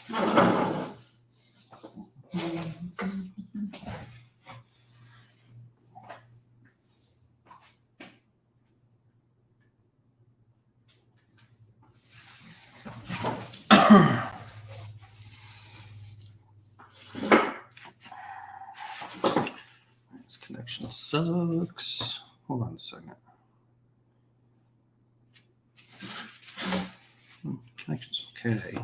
This connection sucks. Hold on a second. Connection's okay.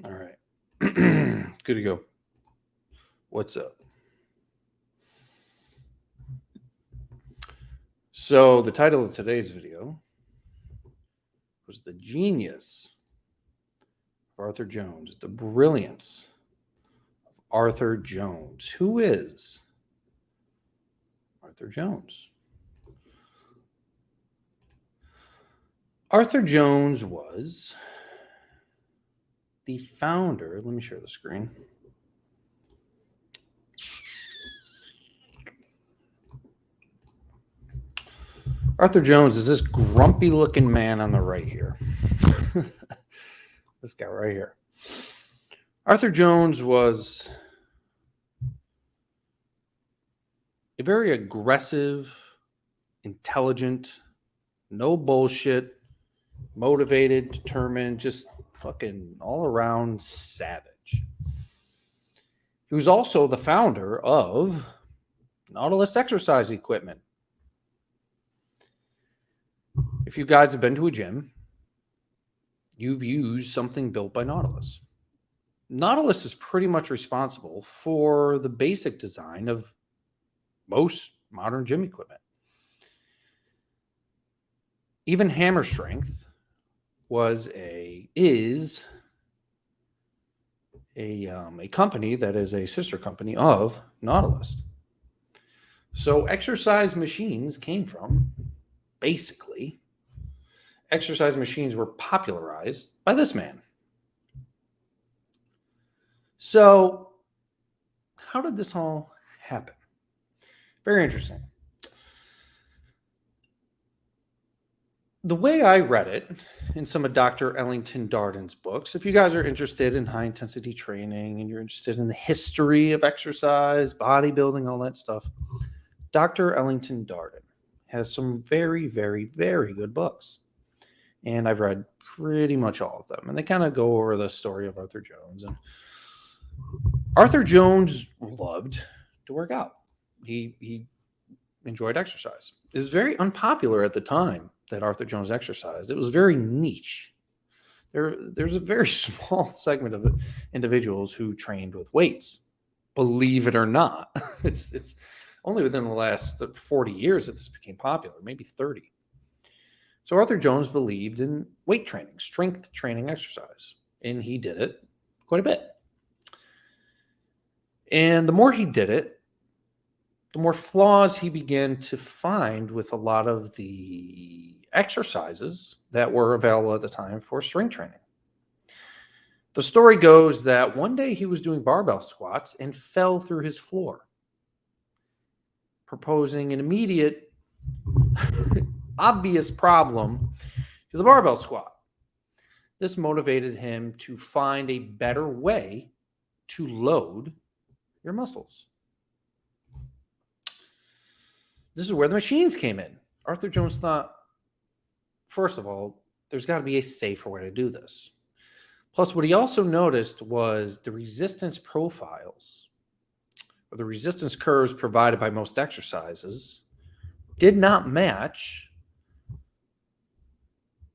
All right. Good to go. What's up? So the title of today's video was The Genius of Arthur Jones, The Brilliance of Arthur Jones. Who is Arthur Jones? Arthur Jones was the founder. Let me share the screen. Arthur Jones is this grumpy looking man on the right here. This guy right here. Arthur Jones was a very aggressive, intelligent, no bullshit, motivated, determined, just fucking all around savage. He was also the founder of Nautilus exercise equipment. If you guys have been to a gym, you've used something built by Nautilus. Nautilus is pretty much responsible for the basic design of most modern gym equipment. Even Hammer Strength is a company that is a sister company of Nautilus. So exercise machines came from, basically, exercise machines were popularized by this man. So how did this all happen? Very interesting. The way I read it in some of Dr. Ellington Darden's books, if you guys are interested in high intensity training and you're interested in the history of exercise, bodybuilding, all that stuff, Dr. Ellington Darden has some very, very, very good books. And I've read pretty much all of them. And they kind of go over the story of Arthur Jones. And Arthur Jones loved to work out. He enjoyed exercise. It was very unpopular at the time that Arthur Jones exercised. It was very niche. There's a very small segment of individuals who trained with weights. Believe it or not. It's only within the last 40 years that this became popular, maybe 30. So Arthur Jones believed in weight training, strength training exercise, and he did it quite a bit. And the more he did it, the more flaws he began to find with a lot of the exercises that were available at the time for strength training. The story goes that one day he was doing barbell squats and fell through his floor, proposing an immediate, obvious problem to the barbell squat. This motivated him to find a better way to load your muscles. This is where the machines came in. Arthur Jones thought, first of all, there's got to be a safer way to do this. Plus, what he also noticed was the resistance profiles, or the resistance curves provided by most exercises, did not match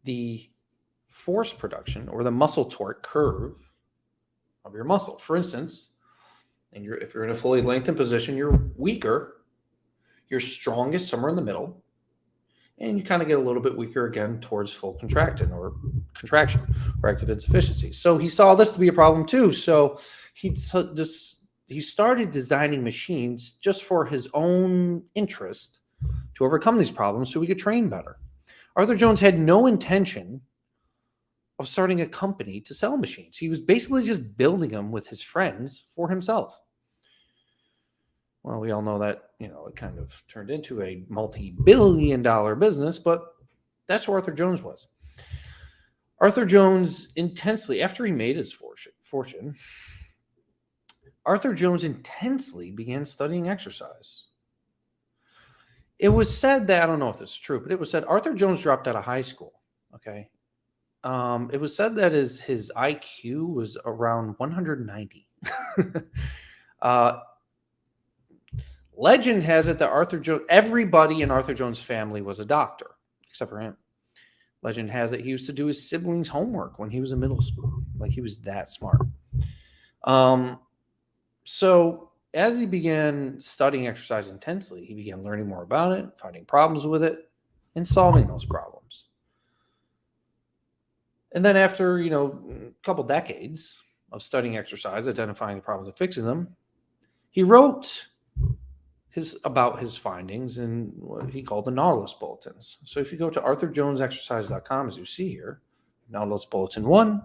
the force production or the muscle torque curve of your muscle. For instance, if you're in a fully lengthened position, you're weaker. You're strongest somewhere in the middle, and you kind of get a little bit weaker again towards full contraction or active insufficiency. So he saw this to be a problem too. So he started designing machines just for his own interest to overcome these problems so he could train better. Arthur Jones had no intention of starting a company to sell machines. He was basically just building them with his friends for himself. Well, we all know that, it kind of turned into a multi-billion-dollar business, but that's where Arthur Jones was. Arthur Jones intensely, after he made his fortune, Arthur Jones intensely began studying exercise. It was said that, I don't know if this is true, but it was said Arthur Jones dropped out of high school. Okay. It was said that his IQ was around 190. Legend has it that everybody in Arthur Jones' family was a doctor, except for him. Legend has it he used to do his siblings' homework when he was in middle school. Like, he was that smart. So as he began studying exercise intensely, he began learning more about it, finding problems with it, and solving those problems. And then after, a couple decades of studying exercise, identifying the problems and fixing them, he wrote about his findings in what he called the Nautilus Bulletins. So if you go to arthurjonesexercise.com, as you see here, Nautilus Bulletin 1,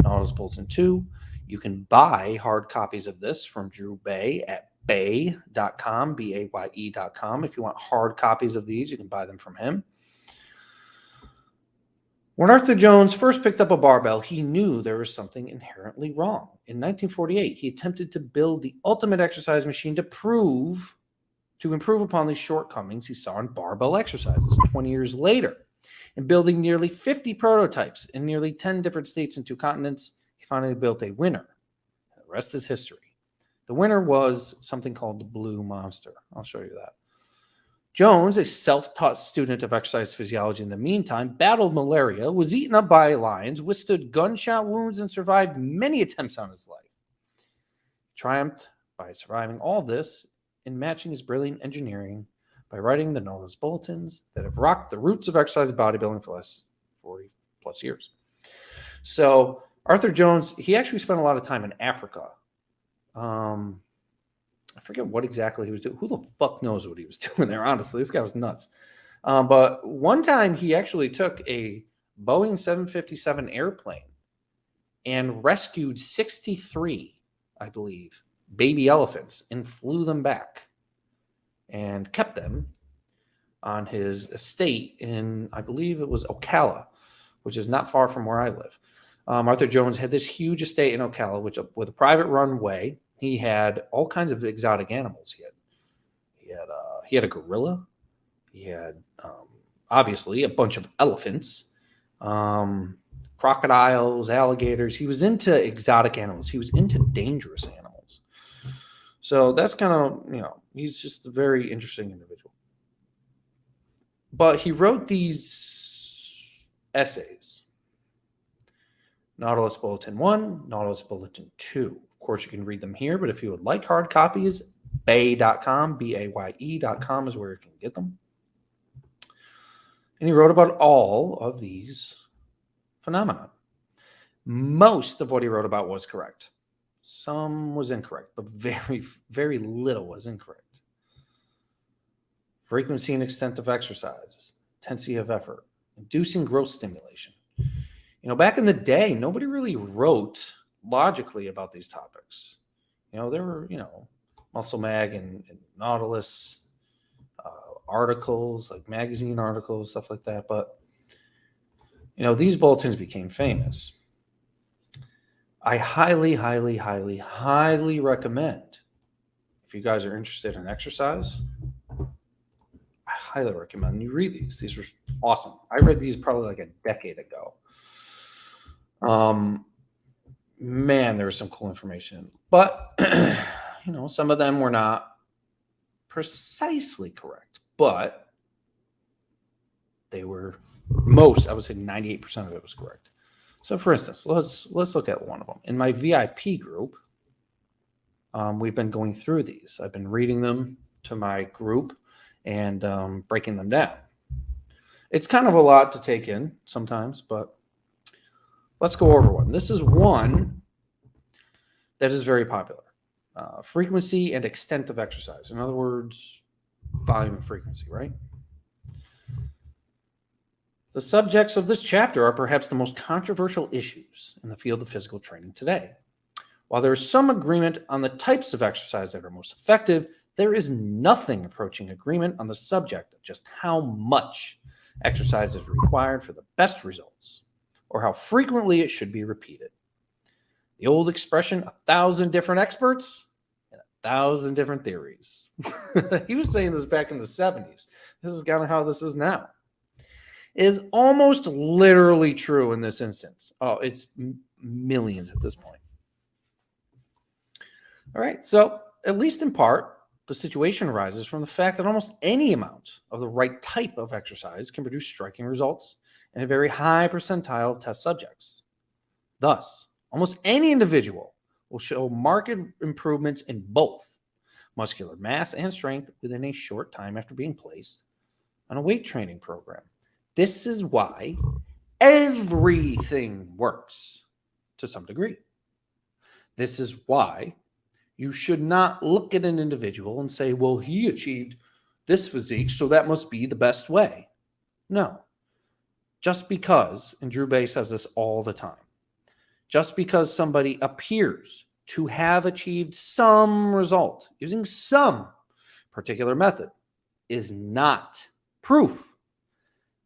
Nautilus Bulletin 2, you can buy hard copies of this from Drew Bay at baye.com, BAYE.com. If you want hard copies of these, you can buy them from him. When Arthur Jones first picked up a barbell, he knew there was something inherently wrong. In 1948, he attempted to build the ultimate exercise machine to improve upon the shortcomings he saw in barbell exercises. 20 years later, in building nearly 50 prototypes in nearly 10 different states and 2 continents, he finally built a winner. The rest is history. The winner was something called the Blue Monster. I'll show you that. Jones, a self-taught student of exercise physiology in the meantime, battled malaria, was eaten up by lions, withstood gunshot wounds, and survived many attempts on his life. He triumphed by surviving all this and matching his brilliant engineering by writing the Nautilus Bulletins that have rocked the roots of exercise bodybuilding for the last 40 plus years. So Arthur Jones, he actually spent a lot of time in Africa. I forget what exactly he was doing. Who the fuck knows what he was doing there, honestly? This guy was nuts. But one time he actually took a Boeing 757 airplane and rescued 63, I believe, baby elephants and flew them back and kept them on his estate in, I believe it was Ocala, which is not far from where I live. Arthur Jones had this huge estate in Ocala, which with a private runway. He had all kinds of exotic animals. He had a gorilla. He had obviously a bunch of elephants, crocodiles, alligators. He was into exotic animals. He was into dangerous animals. So that's kind of, he's just a very interesting individual. But he wrote these essays. Nautilus Bulletin 1, Nautilus Bulletin 2. Of course, you can read them here, but if you would like hard copies, baye.com, BAYE.com is where you can get them. And he wrote about all of these phenomena. Most of what he wrote about was correct. Some was incorrect, but very, very little was incorrect. Frequency and extent of exercises, intensity of effort, inducing growth stimulation. Back in the day, nobody really wrote logically about these topics. There were, Muscle Mag and Nautilus articles, like magazine articles, stuff like that. But, these bulletins became famous. I highly, highly, highly, highly recommend, if you guys are interested in exercise, I highly recommend you read these. These were awesome. I read these probably like a decade ago. Man, there was some cool information, but some of them were not precisely correct, but they were I would say 98% of it was correct. So for instance, let's look at one of them. In my VIP group, we've been going through these. I've been reading them to my group and breaking them down. It's kind of a lot to take in sometimes, but let's go over one. This is one that is very popular. Frequency and extent of exercise. In other words, volume and frequency, right? The subjects of this chapter are perhaps the most controversial issues in the field of physical training today. While there is some agreement on the types of exercise that are most effective, there is nothing approaching agreement on the subject of just how much exercise is required for the best results, or how frequently it should be repeated. The old expression, 1,000 different experts and 1,000 different theories. He was saying this back in the 70s. This is kind of how this is now. Is almost literally true in this instance. Oh, it's millions at this point. All right, so at least in part, the situation arises from the fact that almost any amount of the right type of exercise can produce striking results in a very high percentile of test subjects. Thus, almost any individual will show marked improvements in both muscular mass and strength within a short time after being placed on a weight training program. This is why everything works to some degree. This is why you should not look at an individual and say, well, he achieved this physique, so that must be the best way. No. Just because, and Drew Bay says this all the time, just because somebody appears to have achieved some result using some particular method is not proof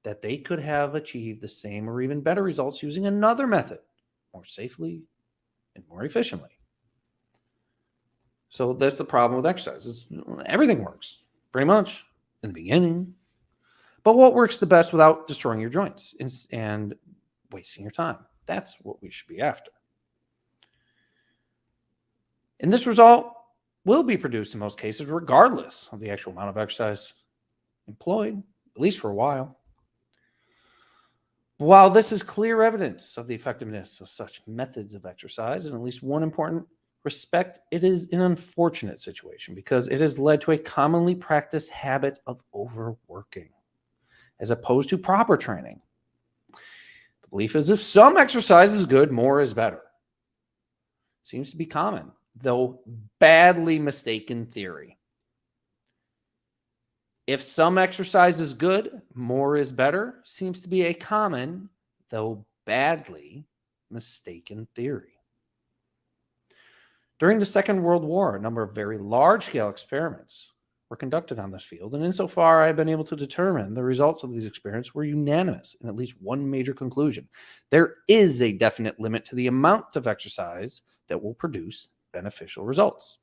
that they could have achieved the same or even better results using another method more safely and more efficiently. So that's the problem with exercise. Everything works pretty much in the beginning. But what works the best without destroying your joints and wasting your time? That's what we should be after. And this result will be produced in most cases regardless of the actual amount of exercise employed, at least for a while. While this is clear evidence of the effectiveness of such methods of exercise, in at least one important respect, it is an unfortunate situation because it has led to a commonly practiced habit of overworking as opposed to proper training. The belief is if some exercise is good, more is better. Seems to be common, though badly mistaken theory. If some exercise is good, more is better seems to be a common, though badly mistaken theory. During the Second World War, a number of very large-scale experiments were conducted on this field, and insofar I have been able to determine the results of these experiments were unanimous in at least one major conclusion. There is a definite limit to the amount of exercise that will produce beneficial results.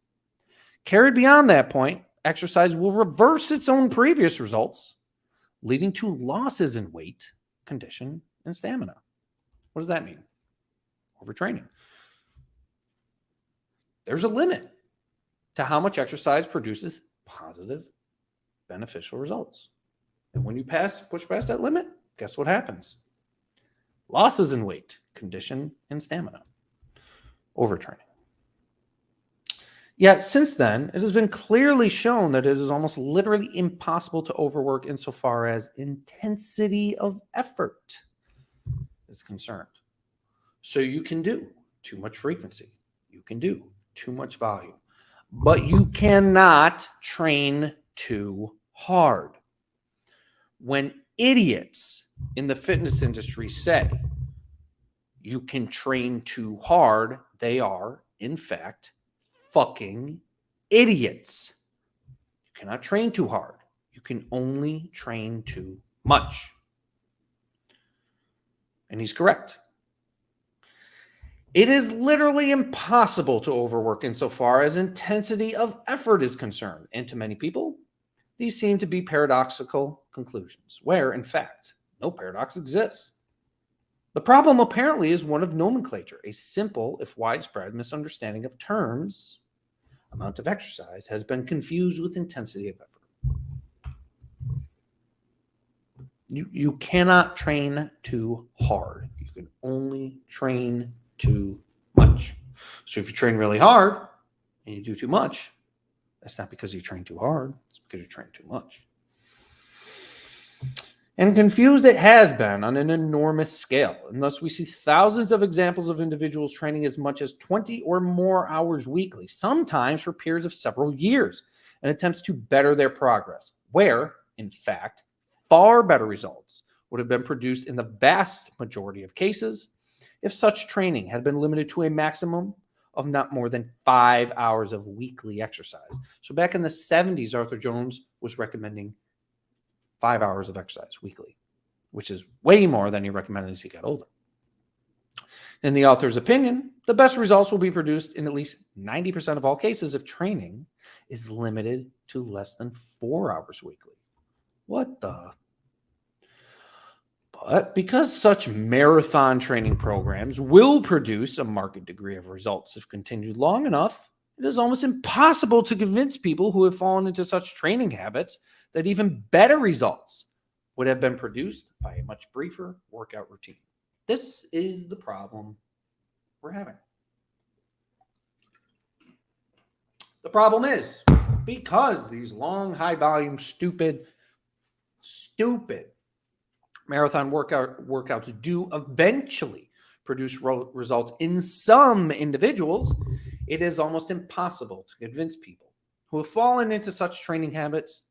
Carried beyond that point, exercise will reverse its own previous results, leading to losses in weight, condition, and stamina. What does that mean? Overtraining. There's a limit to how much exercise produces positive, beneficial results. And when you push past that limit, guess what happens? Losses in weight, condition, and stamina. Overtraining. Yet since then, it has been clearly shown that it is almost literally impossible to overwork insofar as intensity of effort is concerned. So you can do too much frequency. You can do too much volume. But you cannot train too hard. When idiots in the fitness industry say you can train too hard, they are, in fact, fucking idiots. You cannot train too hard. You can only train too much. And he's correct. It is literally impossible to overwork insofar as intensity of effort is concerned. And to many people, these seem to be paradoxical conclusions, where, in fact, no paradox exists. The problem apparently is one of nomenclature, a simple, if widespread, misunderstanding of terms. Amount of exercise has been confused with intensity of effort. You cannot train too hard. You can only train too much. So if you train really hard and you do too much, that's not because you train too hard. It's because you train too much. And confused it has been on an enormous scale. And thus we see thousands of examples of individuals training as much as 20 or more hours weekly, sometimes for periods of several years, in attempts to better their progress, where, in fact, far better results would have been produced in the vast majority of cases if such training had been limited to a maximum of not more than 5 hours of weekly exercise. So back in the 70s, Arthur Jones was recommending 5 hours of exercise weekly, which is way more than he recommended as he got older. In the author's opinion, the best results will be produced in at least 90% of all cases if training is limited to less than 4 hours weekly. What the? But because such marathon training programs will produce a marked degree of results if continued long enough, it is almost impossible to convince people who have fallen into such training habits that even better results would have been produced by a much briefer workout routine. This is the problem we're having. The problem is because these long, high volume, stupid marathon workouts do eventually produce results in some individuals, it is almost impossible to convince people who have fallen into such training habits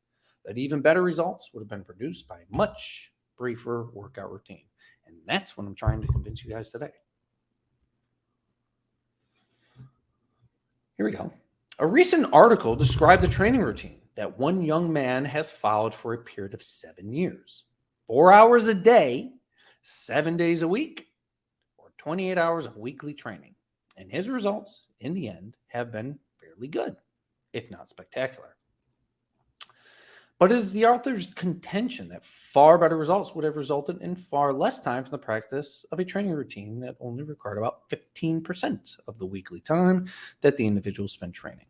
that even better results would have been produced by a much briefer workout routine. And that's what I'm trying to convince you guys today. Here we go. A recent article described the training routine that one young man has followed for a period of 7 years. 4 hours a day, 7 days a week, or 28 hours of weekly training. And his results, in the end, have been fairly good, if not spectacular. But it is the author's contention that far better results would have resulted in far less time from the practice of a training routine that only required about 15% of the weekly time that the individual spent training.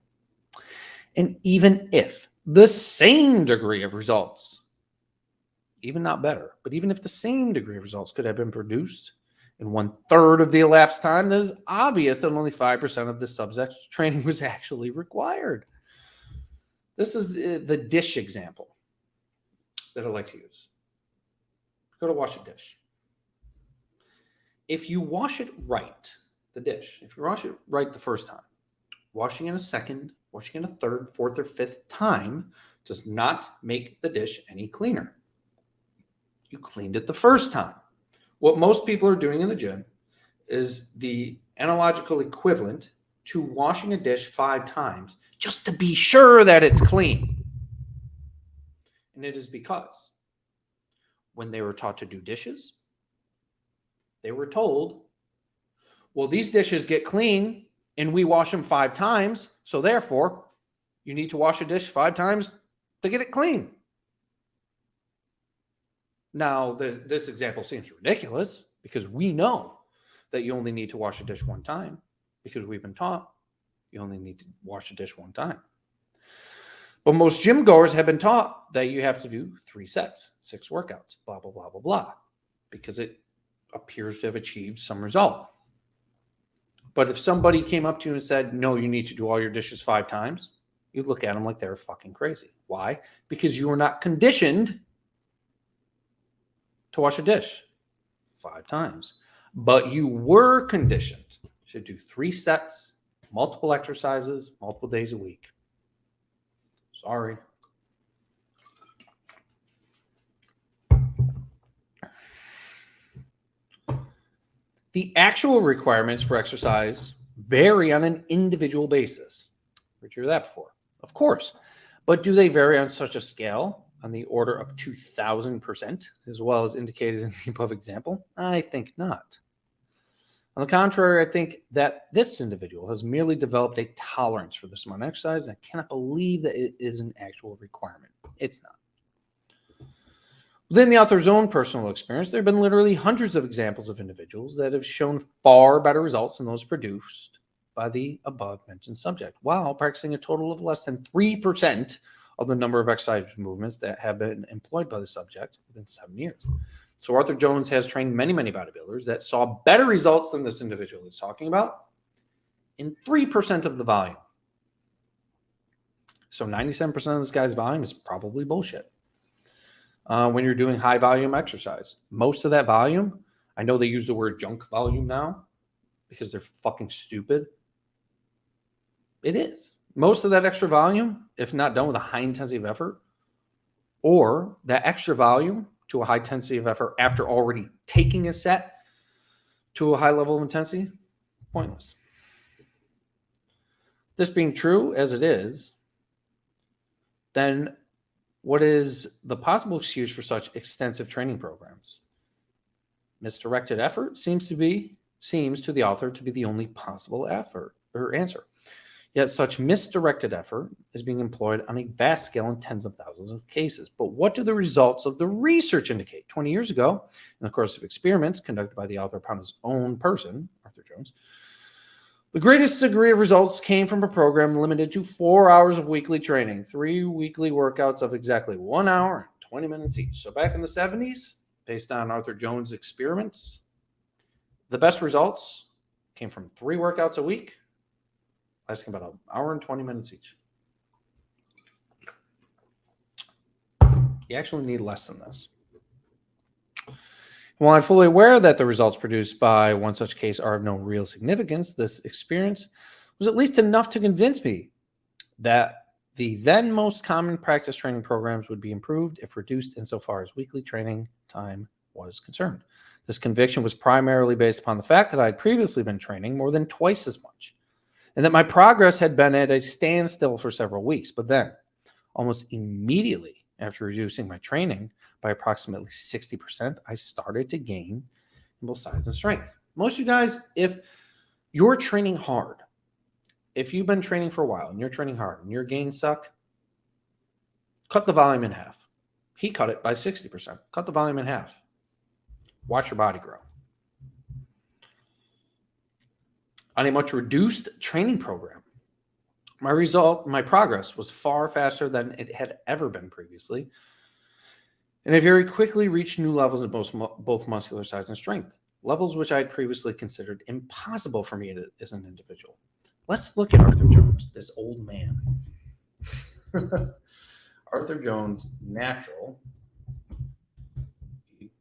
And even if the same degree of results, even not better, but even if the same degree of results could have been produced in 1/3 of the elapsed time, it is obvious that only 5% of the subject's training was actually required. This is the dish example that I like to use. Go to wash a dish. If you wash it right, the dish, if you wash it right the first time, washing it a second, washing it a third, fourth, or fifth time does not make the dish any cleaner. You cleaned it the first time. What most people are doing in the gym is the analogical equivalent to washing a dish 5 times just to be sure that it's clean. And it is because when they were taught to do dishes, they were told, well, these dishes get clean and we wash them 5 times. So therefore, you need to wash a dish 5 times to get it clean. Now, this example seems ridiculous because we know that you only need to wash a dish 1 time because we've been taught you only need to wash a dish 1 time. But most gym goers have been taught that you have to do 3 sets, 6 workouts, blah, blah, blah, blah, blah, because it appears to have achieved some result. But if somebody came up to you and said, no, you need to do all your dishes 5 times, you'd look at them like they're fucking crazy. Why? Because you were not conditioned to wash a dish 5 times. But you were conditioned to do 3 sets, multiple exercises, multiple days a week. Sorry. The actual requirements for exercise vary on an individual basis. Where'd you hear that before? Of course. But do they vary on such a scale on the order of 2,000%, as well as indicated in the above example? I think not. On the contrary, I think that this individual has merely developed a tolerance for this amount of exercise, and I cannot believe that it is an actual requirement. It's not. Within the author's own personal experience, there have been literally hundreds of examples of individuals that have shown far better results than those produced by the above-mentioned subject, while practicing a total of less than 3% of the number of exercise movements that have been employed by the subject within 7 years. So Arthur Jones has trained many, many bodybuilders that saw better results than this individual is talking about in 3% of the volume. So 97% of this guy's volume is probably bullshit. When you're doing high volume exercise, most of that volume, I know they use the word junk volume now because they're fucking stupid. It is. Most of that extra volume, if not done with a high intensity of effort, or that extra volume to a high intensity of effort after already taking a set to a high level of intensity? Pointless. This being true as it is, then what is the possible excuse for such extensive training programs? Misdirected effort seems to the author to be the only possible effort or answer. Yet such misdirected effort is being employed on a vast scale in tens of thousands of cases. But what do the results of the research indicate? 20 years ago, in the course of experiments conducted by the author upon his own person, Arthur Jones, the greatest degree of results came from a program limited to 4 hours of weekly training, 3 weekly workouts of exactly 1 hour and 20 minutes each. So back in the 70s, based on Arthur Jones' experiments, the best results came from 3 workouts a week, lasting about 1 hour and 20 minutes each. You actually need less than this. While I'm fully aware that the results produced by one such case are of no real significance, this experience was at least enough to convince me that the then most common practice training programs would be improved if reduced insofar as weekly training time was concerned. This conviction was primarily based upon the fact that I had previously been training more than twice as much, and that my progress had been at a standstill for several weeks. But then, almost immediately after reducing my training by approximately 60%, I started to gain in both size and strength. Most of you guys, if you're training hard, if you've been training for a while and you're training hard and your gains suck, cut the volume in half. He cut it by 60%. Cut the volume in half. Watch your body grow. On a much reduced training program, my progress was far faster than it had ever been previously, and I very quickly reached new levels in both muscular size and strength, levels which I had previously considered impossible for me as an individual. Let's look at Arthur Jones, this old man. Arthur Jones, natural.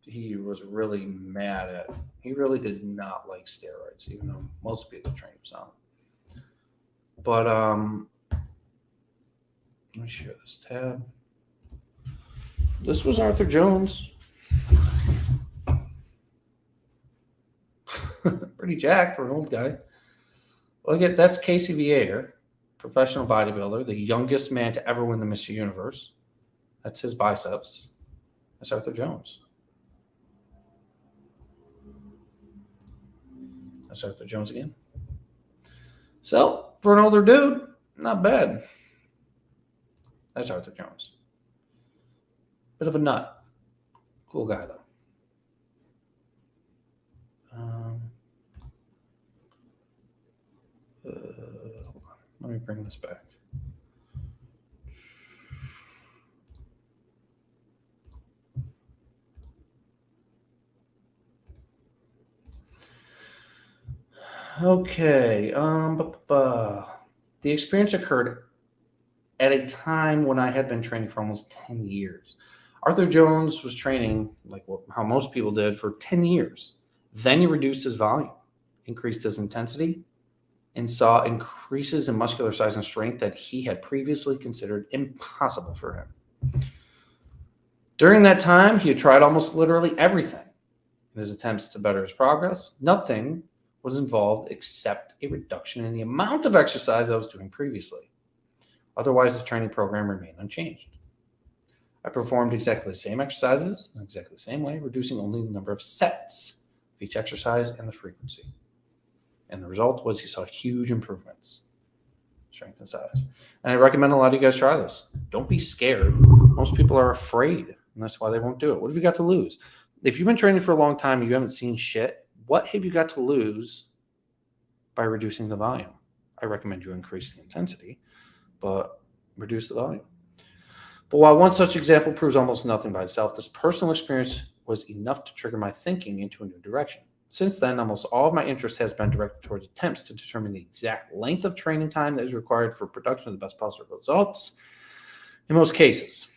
He was really mad at, he really did not like steroids, even though most people train him some. But let me share this tab. This was Arthur Jones. Pretty jacked for an old guy. Look at, that's Casey Viator, professional bodybuilder, the youngest man to ever win the Mr. Universe. That's his biceps. That's Arthur Jones. That's Arthur Jones again. So, for an older dude, not bad. That's Arthur Jones. Bit of a nut. Cool guy, though. Hold on. Let me bring this back. Okay. The experience occurred at a time when I had been training for almost 10 years. Arthur Jones was training like how most people did for 10 years. Then he reduced his volume, increased his intensity, and saw increases in muscular size and strength that he had previously considered impossible for him. During that time, he had tried almost literally everything in his attempts to better his progress. Nothing was involved except a reduction in the amount of exercise I was doing previously. Otherwise, the training program remained unchanged. I performed exactly the same exercises in exactly the same way, reducing only the number of sets of each exercise and the frequency. And the result was he saw huge improvements, strength and size. And I recommend a lot of you guys try this. Don't be scared. Most people are afraid, and that's why they won't do it. What have you got to lose? If you've been training for a long time and you haven't seen shit, what have you got to lose by reducing the volume? I recommend you increase the intensity, but reduce the volume. But while one such example proves almost nothing by itself, this personal experience was enough to trigger my thinking into a new direction. Since then, almost all of my interest has been directed towards attempts to determine the exact length of training time that is required for production of the best possible results in most cases.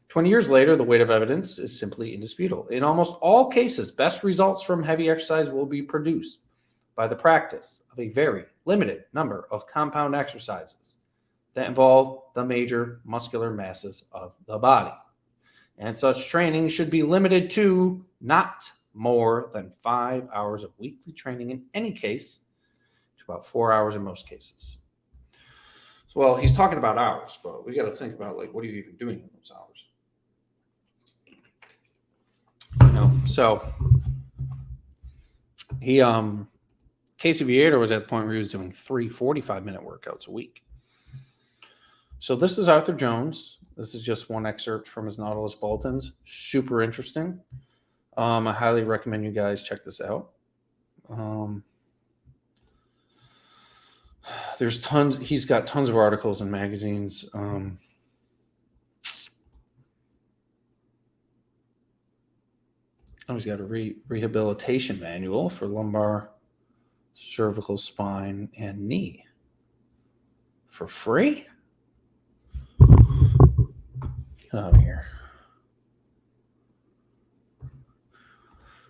20 years later, the weight of evidence is simply indisputable. In almost all cases, best results from heavy exercise will be produced by the practice of a very limited number of compound exercises that involve the major muscular masses of the body. And such training should be limited to not more than 5 hours of weekly training in any case, to about 4 hours in most cases. So, well, he's talking about hours, but we got to think about, like, what are you even doing in those hours? So he, Casey Viator was at the point where he was doing 3 45-minute workouts a week. So this is Arthur Jones. This is just one excerpt from his Nautilus Bulletins. Super interesting. I highly recommend you guys check this out. There's tons. He's got tons of articles in magazines. He's got a rehabilitation manual for lumbar, cervical, spine, and knee for free. Get out of here.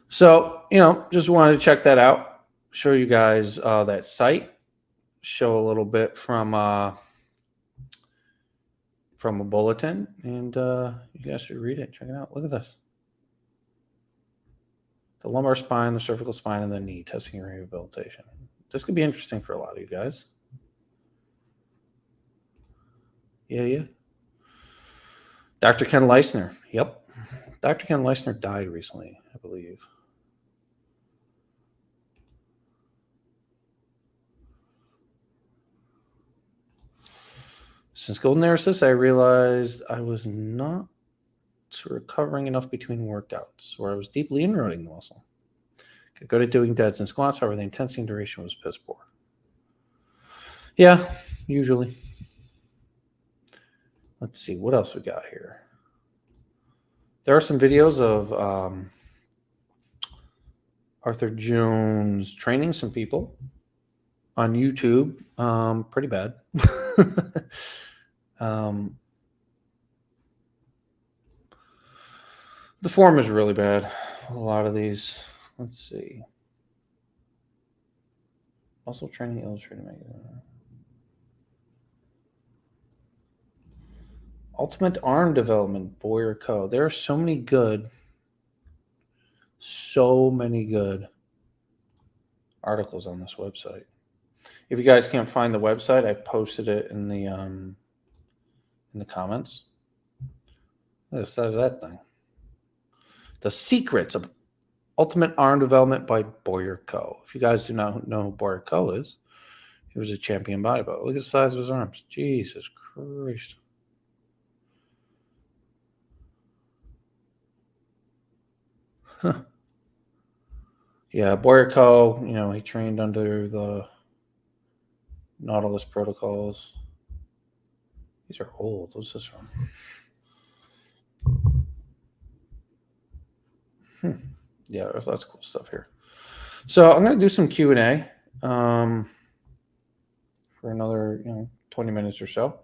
So, just wanted to check that out, show you guys that site, show a little bit from a bulletin, and you guys should read it. Check it out. Look at this. The lumbar spine, the cervical spine, and the knee, testing and rehabilitation. This could be interesting for a lot of you guys. Yeah. Dr. Ken Leisner. Yep. Dr. Ken Leisner died recently, I believe. Since Golden Era Assist, I realized I was not recovering enough between workouts, where I was deeply inroading the muscle. Could go to doing deads and squats, however, the intensity and duration was piss poor. Yeah, usually. Let's see, what else we got here? There are some videos of Arthur Jones training some people on YouTube. Pretty bad. The form is really bad. A lot of these. Let's see. Muscle Training Illustrated magazine. Ultimate Arm Development, Boyer Co. There are so many good articles on this website. If you guys can't find the website, I posted it in the comments. Look at the size of that thing. The Secrets of Ultimate Arm Development by Boyer Co. If you guys do not know who Boyer Co. is, he was a champion bodybuilder. Look at the size of his arms. Jesus Christ. Huh. Yeah, Boyer Co., he trained under the Nautilus protocols. These are old. What's this from? Yeah, there's lots of cool stuff here. So I'm going to do some Q&A for another 20 minutes or so.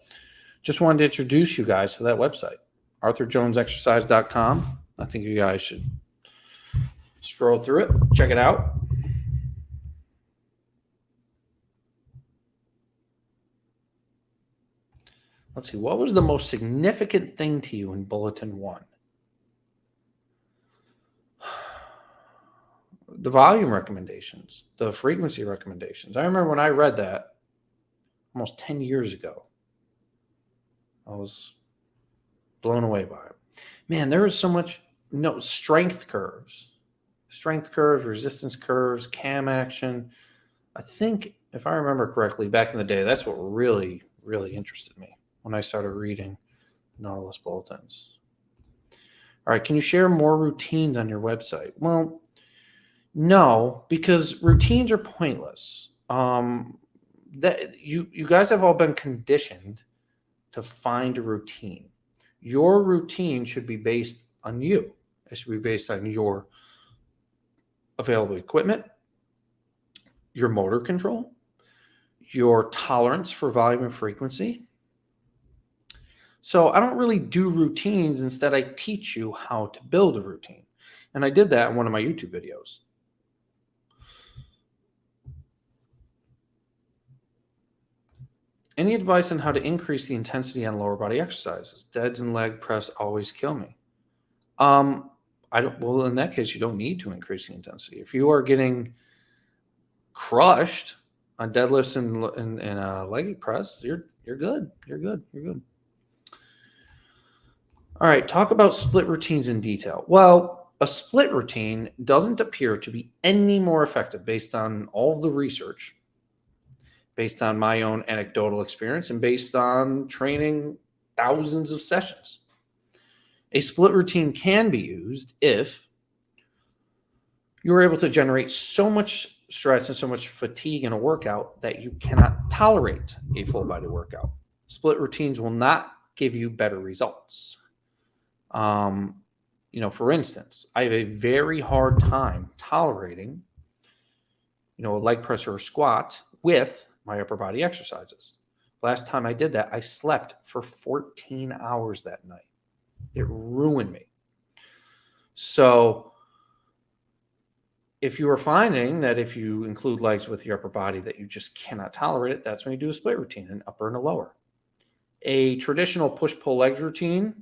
Just wanted to introduce you guys to that website, arthurjonesexercise.com. I think you guys should scroll through it, check it out. Let's see, what was the most significant thing to you in Bulletin 1? The volume recommendations, the frequency recommendations. I remember when I read that almost 10 years ago. I was blown away by it. Man, there is so much, strength curves, resistance curves, cam action. I think, if I remember correctly, back in the day, that's what really, really interested me when I started reading Nautilus Bulletins. All right, can you share more routines on your website? Well, no, because routines are pointless. That you guys have all been conditioned to find a routine. Your routine should be based on you. It should be based on your available equipment, your motor control, your tolerance for volume and frequency. So I don't really do routines. Instead, I teach you how to build a routine. And I did that in one of my YouTube videos. Any advice on how to increase the intensity on lower body exercises? Deads and leg press always kill me. Well, in that case, you don't need to increase the intensity. If you are getting crushed on deadlifts and leg press, you're good. You're good. You're good. All right, talk about split routines in detail. Well, a split routine doesn't appear to be any more effective based on all of the research, based on my own anecdotal experience, and based on training thousands of sessions. A split routine can be used if you're able to generate so much stress and so much fatigue in a workout that you cannot tolerate a full body workout. Split routines will not give you better results. For instance, I have a very hard time tolerating, a leg press or a squat with my upper body exercises. Last time I did that, I slept for 14 hours that night. It ruined me. So if you are finding that if you include legs with your upper body that you just cannot tolerate it, that's when you do a split routine, an upper and a lower. A traditional push-pull legs routine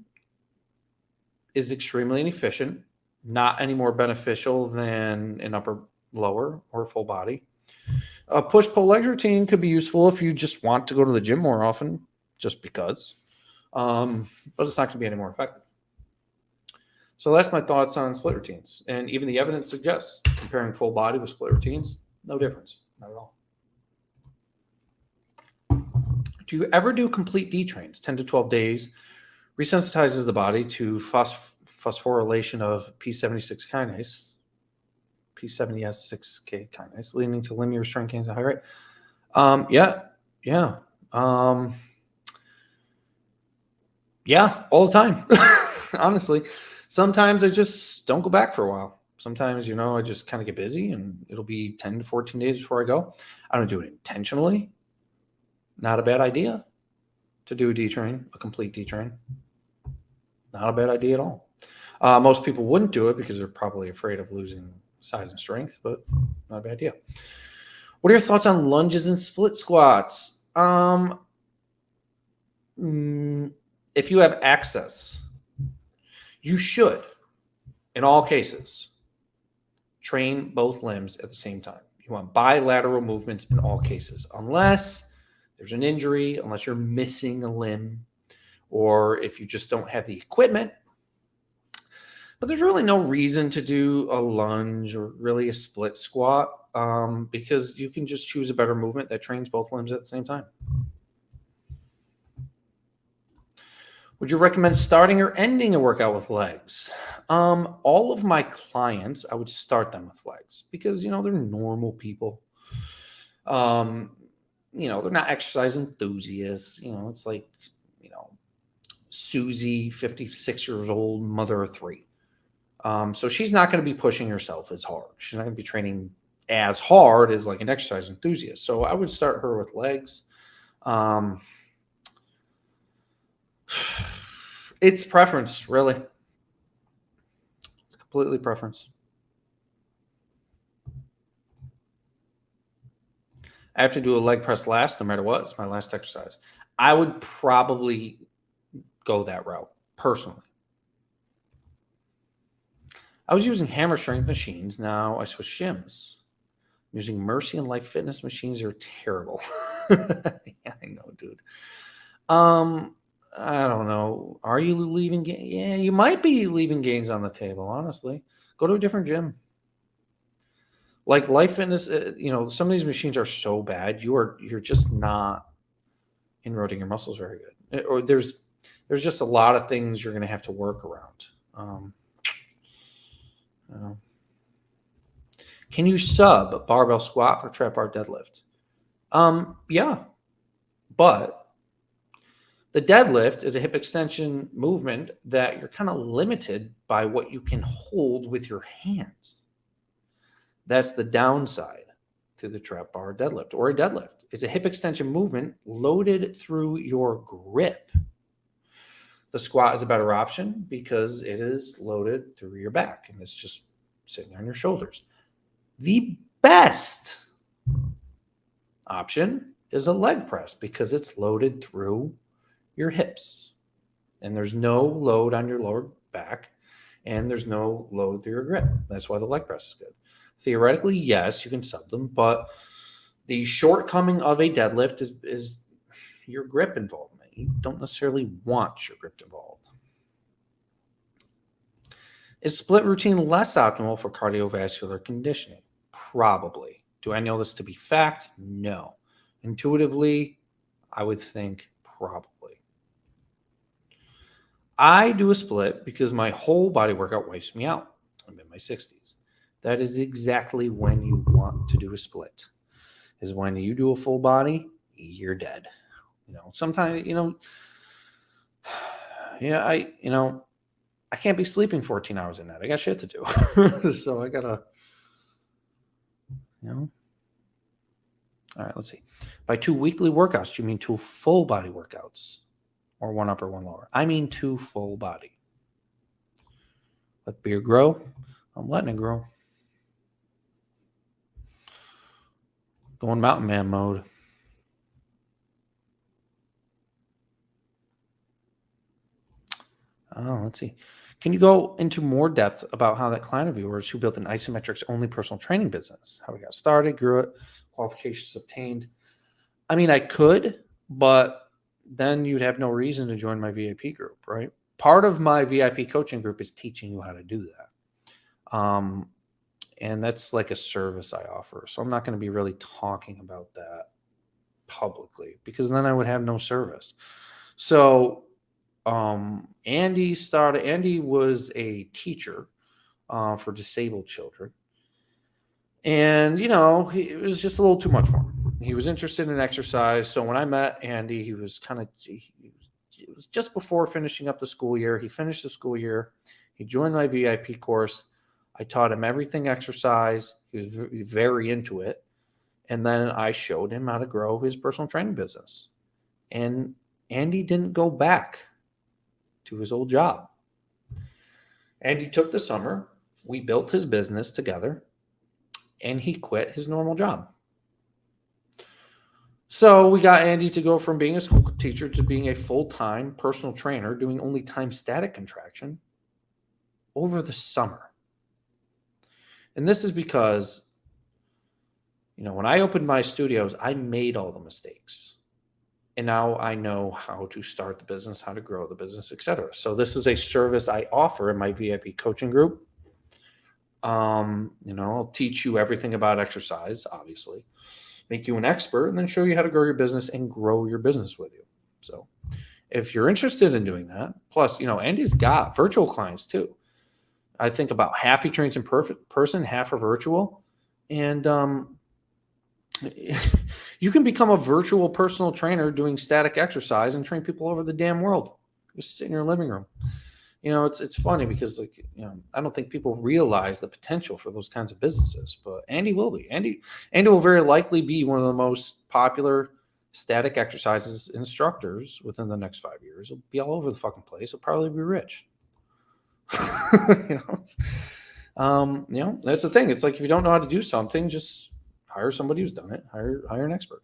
is extremely inefficient, not any more beneficial than an upper, lower, or full body. A push-pull legs routine could be useful if you just want to go to the gym more often, just because. But it's not going to be any more effective. So that's my thoughts on split routines. And even the evidence suggests comparing full body with split routines, no difference, not at all. Do you ever do complete detrains, 10 to 12 days, resensitizes the body to phosphorylation of P76 kinase, P70S6K kinase, leading to linear strength gains at high rate? Yeah, all the time, honestly. Sometimes I just don't go back for a while. Sometimes, I just kind of get busy and it'll be 10 to 14 days before I go. I don't do it intentionally. Not a bad idea to do a detrain, a complete detrain. Not a bad idea at all. Most people wouldn't do it because they're probably afraid of losing size and strength, but not a bad idea. What are your thoughts on lunges and split squats? If you have access, you should, in all cases, train both limbs at the same time. You want bilateral movements in all cases, unless there's an injury, unless you're missing a limb, or if you just don't have the equipment. But there's really no reason to do a lunge or really a split squat because you can just choose a better movement that trains both limbs at the same time. Would you recommend starting or ending a workout with legs? All of my clients, I would start them with legs because, they're normal people. They're not exercise enthusiasts. It's like, Susie, 56 years old, mother of three. So she's not going to be pushing herself as hard. She's not going to be training as hard as like an exercise enthusiast. So I would start her with legs. It's preference, really. It's completely preference. I have to do a leg press last, no matter what. It's my last exercise. I would probably go that route, personally. I was using hammer strength machines. Now I switch shims. I'm using Mercy and Life Fitness machines are terrible. Yeah, I know, dude. I don't know. Are you leaving? Yeah, you might be leaving gains on the table, honestly. Go to a different gym. Like Life Fitness, some of these machines are so bad, you're just not inroading your muscles very good. Or there's just a lot of things you're going to have to work around. Can you sub barbell squat for trap bar deadlift? Yeah, but the deadlift is a hip extension movement that you're kind of limited by what you can hold with your hands. That's the downside to the trap bar deadlift or a deadlift. It's a hip extension movement loaded through your grip. The squat is a better option because it is loaded through your back and it's just sitting on your shoulders. The best option is a leg press because it's loaded through your hips and there's no load on your lower back and there's no load to your grip. That's why the leg press is good. Theoretically, yes, you can sub them, but the shortcoming of a deadlift is your grip involvement. You don't necessarily want your grip involved. Is split routine less optimal for cardiovascular conditioning? Probably. Do I know this to be fact? No. Intuitively, I would think probably. I do a split because my whole body workout wipes me out. I'm in my 60s. That is exactly when you want to do a split. Is when you do a full body, you're dead. Sometimes, I can't be sleeping 14 hours a night. I got shit to do. So I gotta, all right, let's see. By 2 weekly workouts, do you mean 2 full body workouts or 1 upper, 1 lower? I mean 2 full body. Let beard grow. I'm letting it grow. Going mountain man mode. Oh, let's see. Can you go into more depth about how that client of yours who built an isometrics only personal training business, how we got started, grew it, qualifications obtained? I mean, I could, but then you'd have no reason to join my VIP group, right? Part of my VIP coaching group is teaching you how to do that. And that's like a service I offer. So I'm not going to be really talking about that publicly because then I would have no service. So Andy was a teacher for disabled children. And, it was just a little too much for him. He was interested in exercise. So when I met Andy, it was just before finishing up the school year. He finished the school year. He joined my VIP course. I taught him everything exercise. He was very into it. And then I showed him how to grow his personal training business. And Andy didn't go back to his old job. Andy took the summer. We built his business together. And he quit his normal job. So we got Andy to go from being a school teacher to being a full-time personal trainer doing only time static contraction over the summer. And this is because, when I opened my studios, I made all the mistakes. And now I know how to start the business, how to grow the business, etc. So this is a service I offer in my VIP coaching group. I'll teach you everything about exercise, obviously, make you an expert, and then show you how to grow your business and grow your business with you. So if you're interested in doing that, plus, Andy's got virtual clients too. I think about half he trains in person, half are virtual. And you can become a virtual personal trainer doing static exercise and train people over the damn world. Just sit in your living room. It's funny because I don't think people realize the potential for those kinds of businesses, but Andy will be. Andy will very likely be one of the most popular static exercises instructors within the next 5 years. He'll be all over the fucking place. He'll probably be rich. That's the thing. It's like if you don't know how to do something, just hire somebody who's done it. Hire an expert.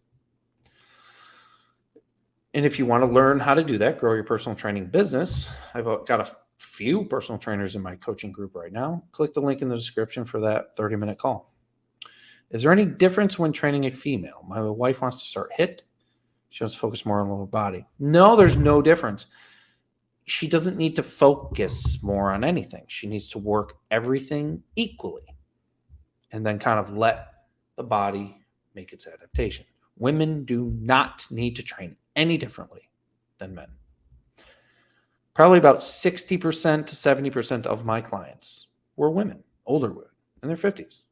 And if you want to learn how to do that, grow your personal training business, I've got a few personal trainers in my coaching group right now. Click the link in the description for that 30-minute call. Is there any difference when training a female? My wife wants to start HIIT. She wants to focus more on lower body. No, there's no difference. She doesn't need to focus more on anything. She needs to work everything equally and then kind of let the body make its adaptation. Women do not need to train any differently than men. Probably about 60% to 70% of my clients were women, older women, in their 50s.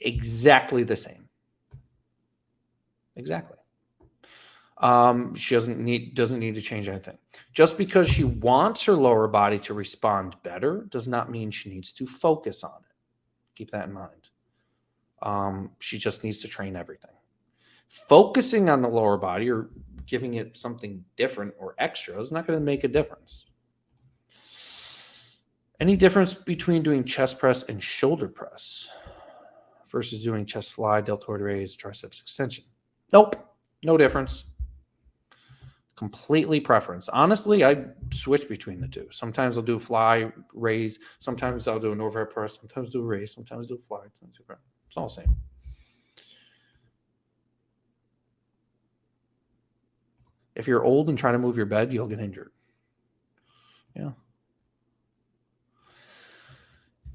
Exactly the same. Exactly. She doesn't need to change anything. Just because she wants her lower body to respond better does not mean she needs to focus on it. Keep that in mind. She just needs to train everything. Focusing on the lower body or giving it something different or extra is not going to make a difference. Any difference between doing chest press and shoulder press versus doing chest fly, deltoid raise, triceps extension? Nope. No difference. Completely preference. Honestly, I switch between the two. Sometimes I'll do fly, raise. Sometimes I'll do an overhead press. Sometimes do a raise. Sometimes do a fly. It's all the same. If you're old and trying to move your bed, you'll get injured. Yeah.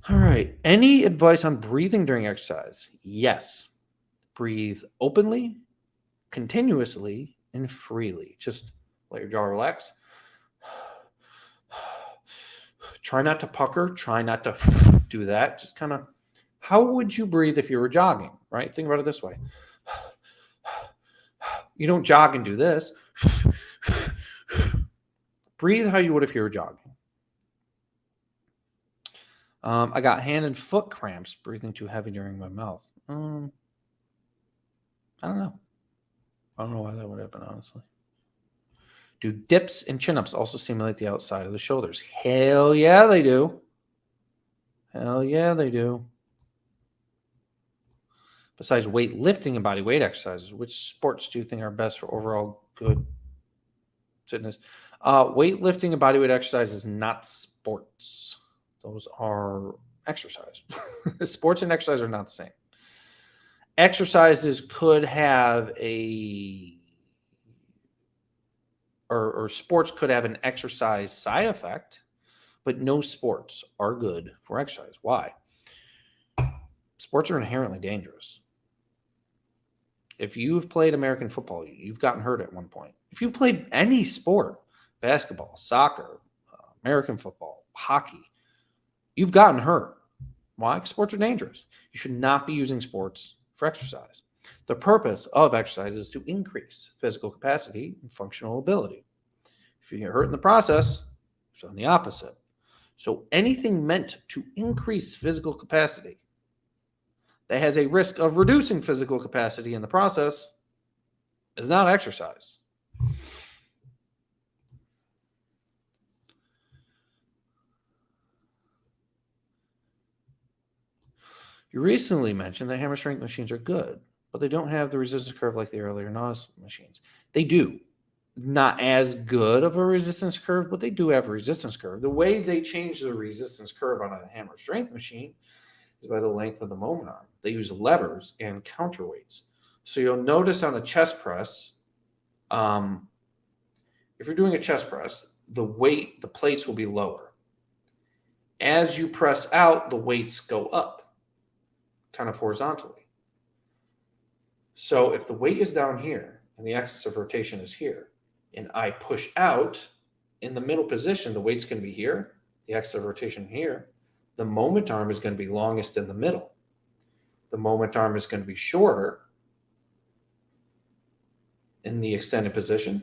All right. Any advice on breathing during exercise? Yes. Breathe openly, continuously, and freely. Just let your jaw relax. Try not to pucker. Try not to do that. Just kind of, how would you breathe if you were jogging, right? Think about it this way. You don't jog and do this. Breathe how you would if you were jogging. I got hand and foot cramps breathing too heavy during my mouth. I don't know. I don't know why that would happen, honestly. Do dips and chin-ups also stimulate the outside of the shoulders? Hell yeah, they do. Hell yeah, they do. Besides weightlifting and body weight exercises, which sports do you think are best for overall good fitness? Weightlifting and body weight exercise is not sports. Those are exercise. Sports and exercise are not the same. Exercises could have or sports could have an exercise side effect, but no sports are good for exercise. Why? Sports are inherently dangerous. If you've played American football, you've gotten hurt at one point. If you played any sport, basketball, soccer, American football, hockey, you've gotten hurt. Why? Because sports are dangerous. You should not be using sports for exercise. The purpose of exercise is to increase physical capacity and functional ability. If you get hurt in the process, it's on the opposite. So anything meant to increase physical capacity that has a risk of reducing physical capacity in the process is not exercise. You recently mentioned that hammer strength machines are good, but they don't have the resistance curve like the earlier NOS machines. They do. Not as good of a resistance curve, but they do have a resistance curve. The way they change the resistance curve on a hammer strength machine is by the length of the moment arm. They use levers and counterweights. So you'll notice on a chest press, if you're doing a chest press, the plates will be lower. As you press out, the weights go up, kind of horizontally. So if the weight is down here and the axis of rotation is here, and I push out in the middle position, the weight's going to be here, the axis of rotation here. The moment arm is going to be longest in the middle. The moment arm is going to be shorter in the extended position.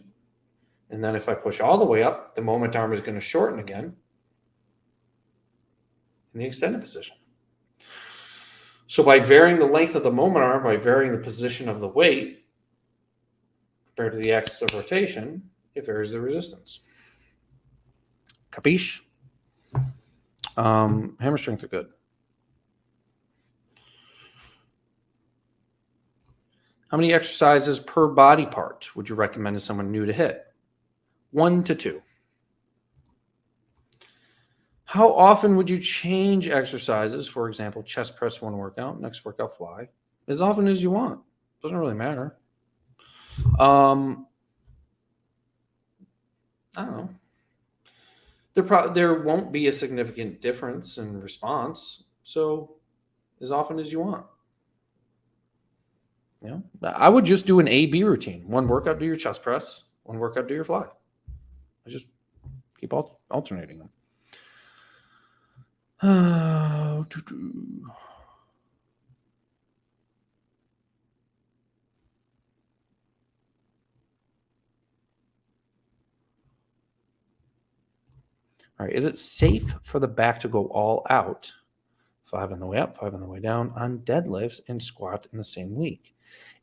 And then if I push all the way up, the moment arm is going to shorten again in the extended position. So by varying the length of the moment arm, by varying the position of the weight compared to the axis of rotation, it varies the resistance. Capiche? Hammer strength are good. How many exercises per body part would you recommend to someone new to HIIT? 1 to 2. How often would you change exercises? For example, chest press one workout, next workout fly. As often as you want. Doesn't really matter. I don't know. There won't be a significant difference in response. So as often as you want. You know, I would just do an A-B routine. One workout, do your chest press. One workout, do your fly. I just keep alternating them. All right. Is it safe for the back to go all out? 5 on the way up, 5 on the way down on deadlifts and squat in the same week.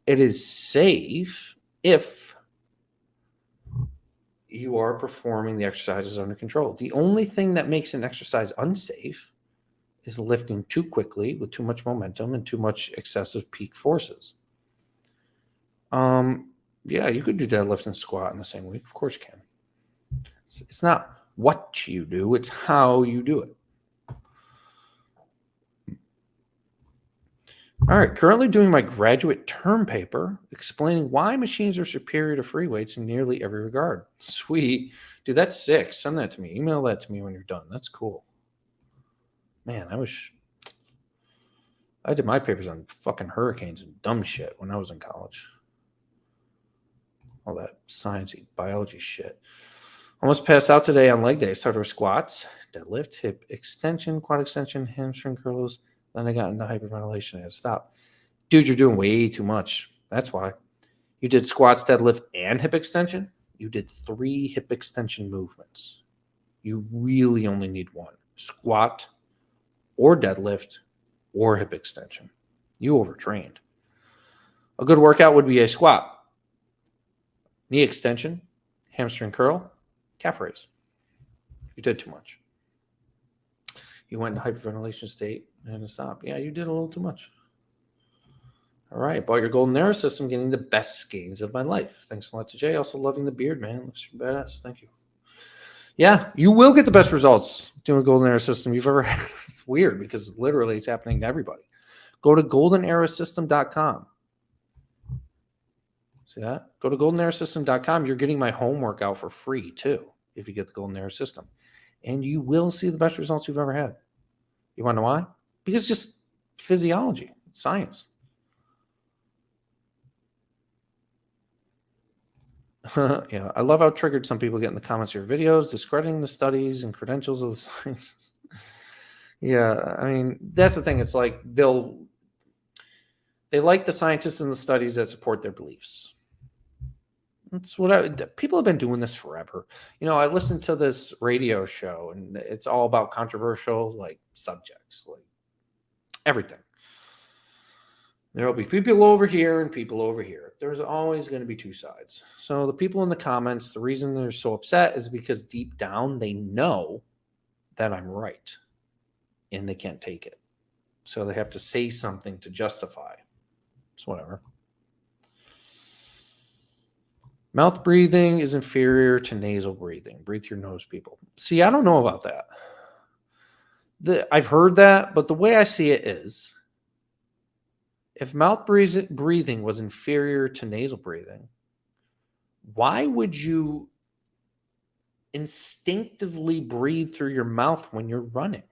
It is safe if you are performing the exercises under control. The only thing that makes an exercise unsafe is lifting too quickly with too much momentum and too much excessive peak forces. Yeah, you could do deadlift and squat in the same week. Of course you can. It's not what you do, it's how you do it. All right, currently doing my graduate term paper explaining why machines are superior to free weights in nearly every regard. Sweet. Dude, that's sick. Send that to me. Email that to me when you're done. That's cool. Man, I did my papers on fucking hurricanes and dumb shit when I was in college. All that sciencey biology shit. Almost passed out today on leg day. Started with squats, deadlift, hip extension, quad extension, hamstring curls. Then I got into hyperventilation. I had to stop. Dude, you're doing way too much. That's why. You did squats, deadlift, and hip extension. You did 3 hip extension movements. You really only need one: squat or deadlift or hip extension. You overtrained. A good workout would be a squat, knee extension, hamstring curl, calf raise. You did too much. You went into hyperventilation state and stopped. Yeah, you did a little too much. All right, bought your golden arrow system, getting the best gains of my life. Thanks a lot to Jay. Also loving the beard, man. Looks badass. Thank you. Yeah, you will get the best results doing a golden arrow system you've ever had. It's weird because literally it's happening to everybody. Go to goldenarrowsystem.com. See that? Go to goldenarrowsystem.com. You're getting my home workout for free too if you get the golden arrow system. And you will see the best results you've ever had. You want to know why? Because it's just physiology, science. Yeah, I love how triggered some people get in the comments of your videos, discrediting the studies and credentials of the science. Yeah, I mean, that's the thing. It's like they like the scientists and the studies that support their beliefs. That's what people have been doing this forever. You know, I listened to this radio show and it's all about controversial like subjects, like everything. There'll be people over here and people over here. There's always going to be two sides. So the people in the comments, the reason they're so upset is because deep down they know that I'm right and they can't take it. So they have to say something to justify. It's whatever. Mouth breathing is inferior to nasal breathing. Breathe through your nose, people. See, I don't know about that. I've heard that, but the way I see it is, if mouth breathing was inferior to nasal breathing, why would you instinctively breathe through your mouth when you're running?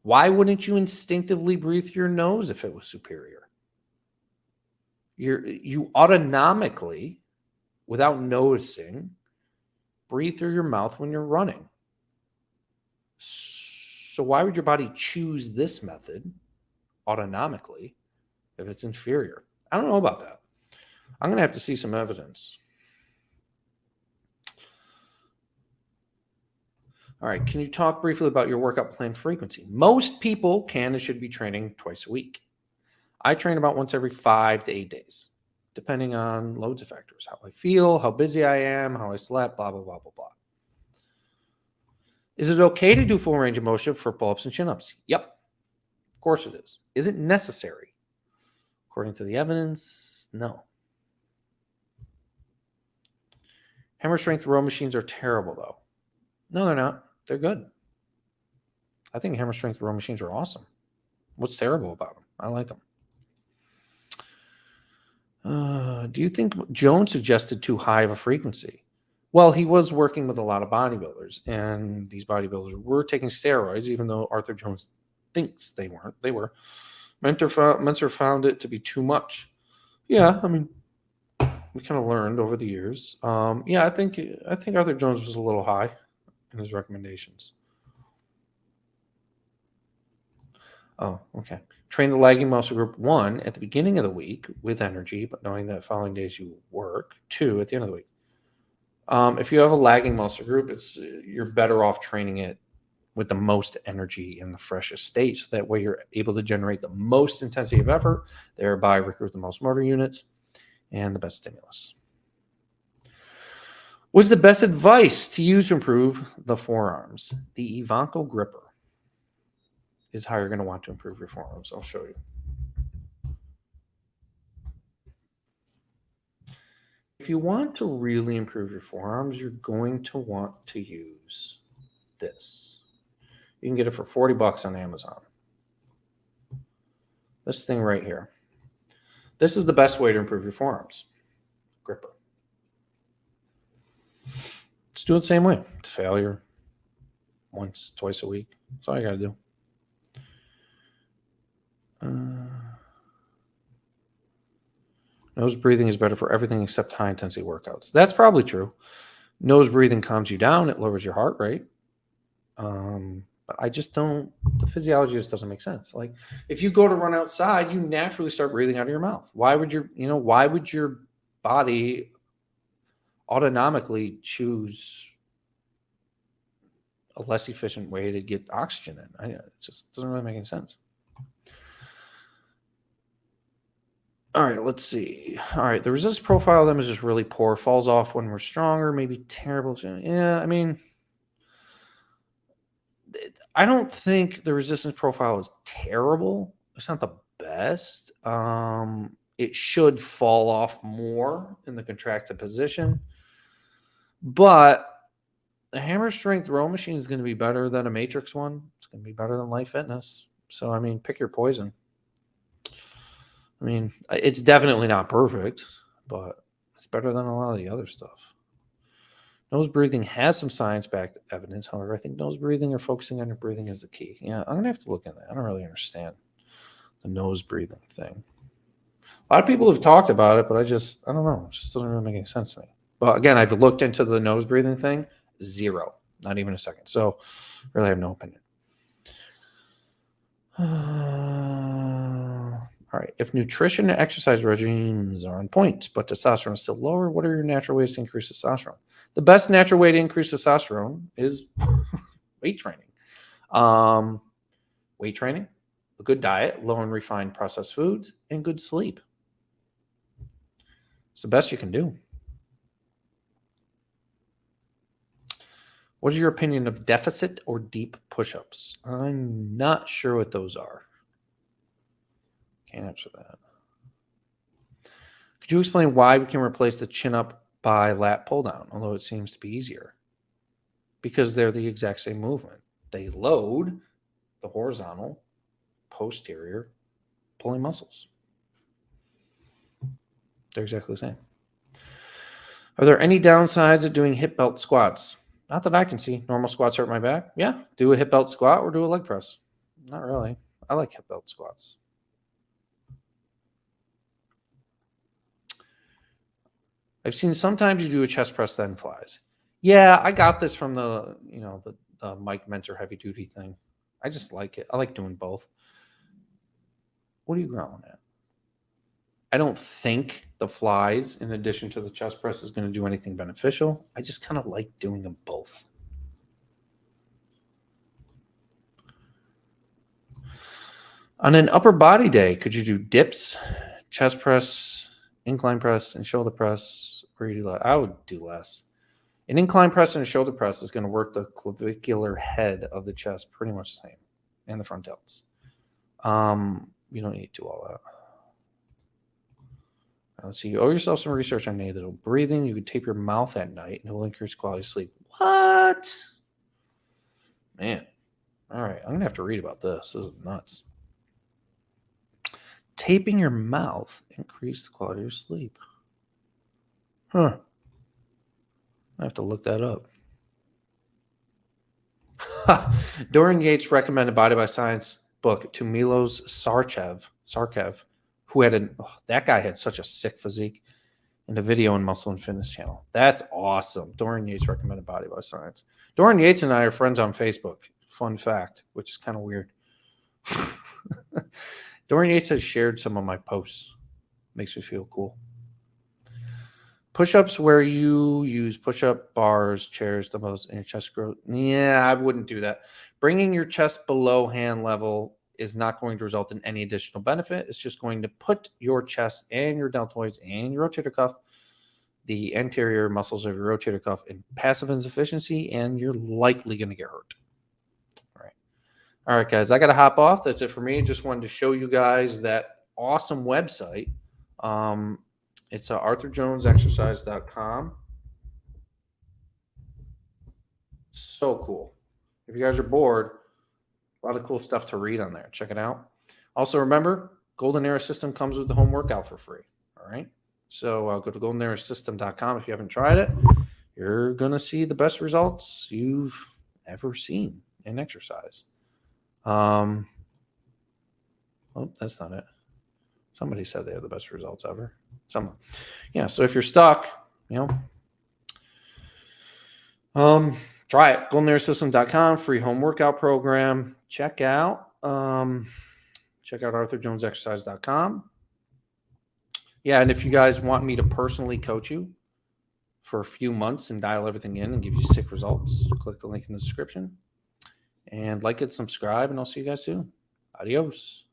Why wouldn't you instinctively breathe through your nose if it was superior? You autonomically, without noticing, breathe through your mouth when you're running. So why would your body choose this method autonomically if it's inferior? I don't know about that. I'm going to have to see some evidence. All right. Can you talk briefly about your workout plan frequency? Most people can and should be training twice a week. I train about once every 5 to 8 days, depending on loads of factors: how I feel, how busy I am, how I slept, blah, blah, blah, blah, blah. Is it okay to do full range of motion for pull-ups and chin-ups? Yep. Of course it is. Is it necessary? According to the evidence, no. Hammer strength row machines are terrible, though. No, they're not. They're good. I think hammer strength row machines are awesome. What's terrible about them? I like them. Do you think Jones suggested too high of a frequency? Well, he was working with a lot of bodybuilders, and these bodybuilders were taking steroids, even though Arthur Jones thinks they weren't. They were. Mentor found it to be too much. Yeah, I mean, we kind of learned over the years. Yeah, I think Arthur Jones was a little high in his recommendations. Oh, okay. Train the lagging muscle group 1 at the beginning of the week with energy, but knowing that following days you work. 2 at the end of the week. If you have a lagging muscle group, you're better off training it with the most energy in the freshest state. So that way you're able to generate the most intensity of effort, thereby recruit the most motor units and the best stimulus. What's the best advice to use to improve the forearms? The Ivanko gripper is how you're going to want to improve your forearms. I'll show you. you want to really improve your forearms, you're going to want to use this. You can get it for $40 on Amazon. This thing right here. This is the best way to improve your forearms. Gripper. Just do it the same way. To failure. Once, twice a week. That's all you got to do. Nose breathing is better for everything except high intensity workouts. That's probably true. Nose breathing calms you down. It lowers your heart rate. But I just don't, the physiology just doesn't make sense. Like if you go to run outside, you naturally start breathing out of your mouth. Why would your body autonomically choose a less efficient way to get oxygen in? It just doesn't really make any sense. All right, let's see. All right, the resistance profile of them is just really poor. Falls off when we're stronger, maybe terrible. Yeah, I mean, I don't think the resistance profile is terrible. It's not the best. It should fall off more in the contracted position. But the hammer strength row machine is going to be better than a matrix one. It's going to be better than Life Fitness. So, I mean, pick your poison. I mean, it's definitely not perfect, but it's better than a lot of the other stuff. Nose breathing has some science-backed evidence. However, I think nose breathing or focusing on your breathing is the key. Yeah, I'm going to have to look at that. I don't really understand the nose breathing thing. A lot of people have talked about it, but I don't know. It just doesn't really make any sense to me. But again, I've looked into the nose breathing thing. Zero. Not even a second. So really have no opinion. All right. If nutrition and exercise regimes are on point, but testosterone is still lower, what are your natural ways to increase testosterone? The best natural way to increase testosterone is weight training. Weight training, a good diet, low and refined processed foods, and good sleep. It's the best you can do. What is your opinion of deficit or deep push-ups? I'm not sure what those are. Can't answer that. Could you explain why we can replace the chin-up by lat pull-down, although it seems to be easier? Because they're the exact same movement. They load the horizontal, posterior pulling muscles. They're exactly the same. Are there any downsides of doing hip belt squats? Not that I can see. Normal squats hurt my back. Yeah, do a hip belt squat or do a leg press. Not really. I like hip belt squats. I've seen sometimes you do a chest press then flies. Yeah, I got this from the Mike Mentor heavy duty thing. I just like it. I like doing both. What are you growling at? I don't think the flies, in addition to the chest press, is going to do anything beneficial. I just kind of like doing them both. On an upper body day, could you do dips, chest press, incline press, and shoulder press? Or you do less? I would do less. An incline press and a shoulder press is going to work the clavicular head of the chest pretty much the same, and the front delts. You don't need to do all that. Let's see. You owe yourself some research on nasal breathing. You could tape your mouth at night, and it will increase quality of sleep. What? Man. All right. I'm going to have to read about this. This is nuts. Taping your mouth increased the quality of your sleep. Huh. I have to look that up. Dorian Yates recommended Body by Science book to Milos Sarkev, who had that guy had such a sick physique, in a video on Muscle and Fitness channel. That's awesome. Dorian Yates recommended Body by Science. Dorian Yates and I are friends on Facebook. Fun fact, which is kind of weird. Dorian Yates has shared some of my posts. Makes me feel cool. Push-ups where you use push-up bars, chairs, dumbbells, and your chest growth. Yeah, I wouldn't do that. Bringing your chest below hand level is not going to result in any additional benefit. It's just going to put your chest and your deltoids and your rotator cuff, the anterior muscles of your rotator cuff, in passive insufficiency, and you're likely going to get hurt. All right, guys, I got to hop off. That's it for me. Just wanted to show you guys that awesome website. It's arthurjonesexercise.com. So cool. If you guys are bored, a lot of cool stuff to read on there. Check it out. Also, remember, Golden Era System comes with the home workout for free. All right. So go to goldenerasystem.com if you haven't tried it. You're going to see the best results you've ever seen in exercise. Oh, that's not it. Somebody said they have the best results ever. Someone. Yeah. So if you're stuck, try it. goldenerasystem.com, free home workout program. Check out arthurjonesexercise.com. Yeah, and if you guys want me to personally coach you for a few months and dial everything in and give you sick results, click the link in the description. And like it, subscribe, and I'll see you guys soon. Adios.